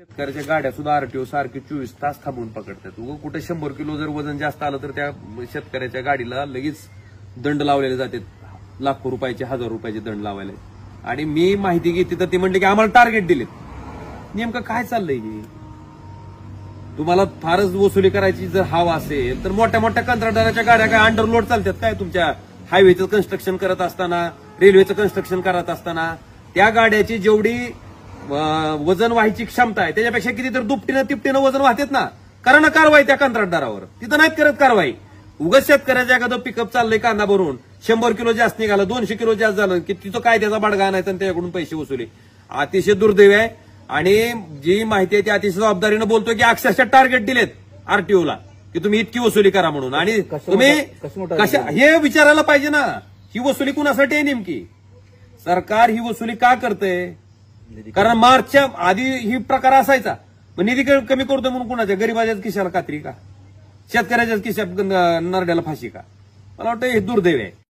शेतकऱ्याच्या गाड्या सुद्धा आरटीओ सारखी 24 तास थांबून पकडतात. कुठे 100 किलो जर वजन जास्त आलं तर त्या शेतकऱ्याच्या गाडीला लगेच दंड लावलेले जाते. लाखो रुपयाचे, हजार रुपयाचे दंड लावायला. आणि मी माहिती घेतली तर ती म्हणली की आम्हाला टार्गेट दिलेत. नेमकं काय चाललंय की तुम्हाला फारच वसुली करायची जर हवा असेल तर मोठ्या मोठ्या कंत्राटदाराच्या गाड्या काय अंडरलोड चालतात काय? तुमच्या हायवेचं कन्स्ट्रक्शन करत असताना, रेल्वेचं कन्स्ट्रक्शन करत असताना त्या गाड्याची जेवढी वजन व्हायची क्षमता आहे त्याच्यापेक्षा किती तर दुपटीनं तिपटीनं वजन वाहतात ना. करा ना कारवाई त्या कंत्राटदारावर. तिथं नाहीत करत कारवाई. उगाच शेतकऱ्याच्या एखादं पिकअप चाललंय कांदा भरून 100 किलो जास्त निघाला, 200 किलो जास्त झालं की तिथं काय त्याचा बडगा आणायचा आणि त्याच्याकडून पैसे वसुली. अतिशय दुर्दैव आहे. आणि जी माहिती आहे ती अतिशय जबाबदारीनं बोलतोय की अक्षरशः टार्गेट दिलेत आरटीओला की तुम्ही इतकी वसुली करा म्हणून. आणि तुम्ही कशा हे विचारायला पाहिजे ना, ही वसुली कुणासाठी आहे नेमकी? सरकार ही वसुली का करतंय? कारण मार्चच्या आधी ही प्रकार असायचा. निधी कमी करतो म्हणून कुणाच्या गरीबाच्याच खिशाला कात्री का? शेतकऱ्याच्याच खिशात नरड्याला फाशी का? मला वाटतं हे दुर्दैव आहे.